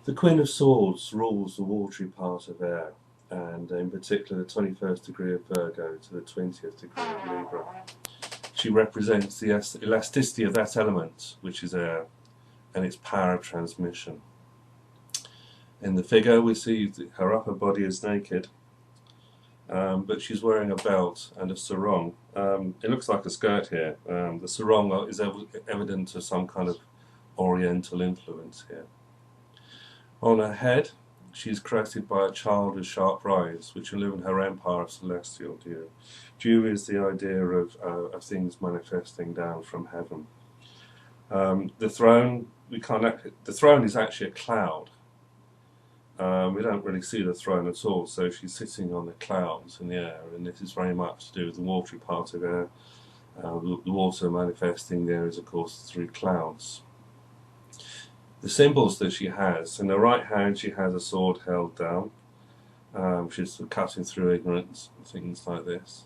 The Queen of Swords rules the watery part of air, and in particular the 21st degree of Virgo to the 20th degree of Libra. She represents the elasticity of that element, which is air, and its power of transmission. In the figure we see her upper body is naked, but she's wearing a belt and a sarong. It looks like a skirt here. The sarong is evident of some kind of oriental influence here. On her head, she is created by a child with sharp eyes, which illumine her empire of celestial dew. Dew is the idea of things manifesting down from heaven. The throne, the throne is actually a cloud. We don't really see the throne at all, so she's sitting on the clouds in the air, and this is very much to do with the watery part of air. The water manifesting there is, of course, through clouds. The symbols that she has: in her right hand she has a sword held down. She's cutting through ignorance and things like this.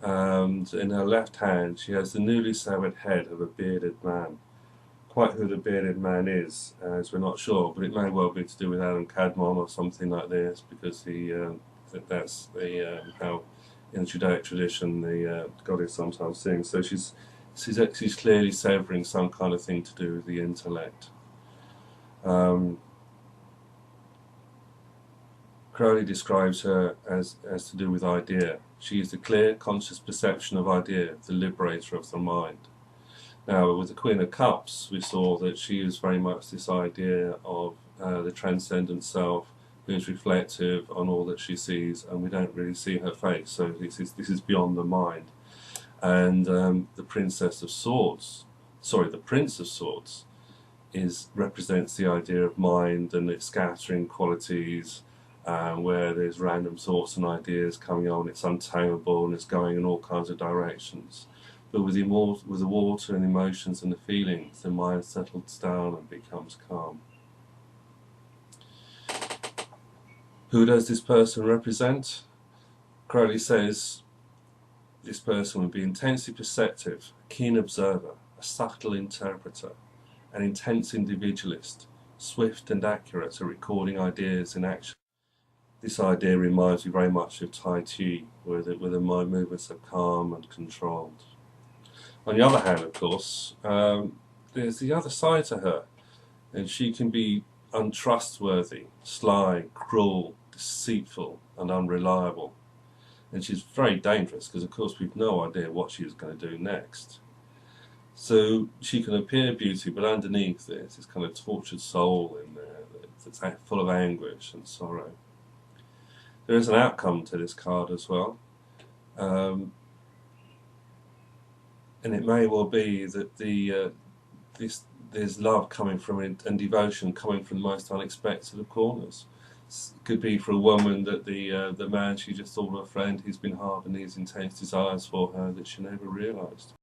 And in her left hand she has the newly severed head of a bearded man. Quite who the bearded man is, as we're not sure, but it may well be to do with Adam Kadmon or something like this, because that's how in the Judaic tradition the goddess sometimes sings. So she's clearly severing some kind of thing to do with the intellect. Crowley describes her as to do with idea. She is the clear, conscious perception of idea, the liberator of the mind. Now, with the Queen of Cups, we saw that she is very much this idea of the transcendent self, who is reflective on all that she sees, and we don't really see her face. So this is beyond the mind. And the Prince of Swords, represents the idea of mind and its scattering qualities, where there's random thoughts and ideas coming on. It's untamable and it's going in all kinds of directions. But with the water and the emotions and the feelings, the mind settles down and becomes calm. Who does this person represent? Crowley says this person would be intensely perceptive, a keen observer, a subtle interpreter, an intense individualist, swift and accurate at recording ideas in action. This idea reminds me very much of Tai Chi, where the mind movements are calm and controlled. On the other hand, of course, there's the other side to her, and she can be untrustworthy, sly, cruel, deceitful, and unreliable. And she's very dangerous because, of course, we've no idea what she's going to do next. So she can appear beauty, but underneath there's this kind of tortured soul in there that's full of anguish and sorrow. There is an outcome to this card as well. And it may well be that there's love coming from it and devotion coming from the most unexpected of corners. It could be for a woman that the man she just thought was a friend, he's been harbouring these intense desires for her that she never realised.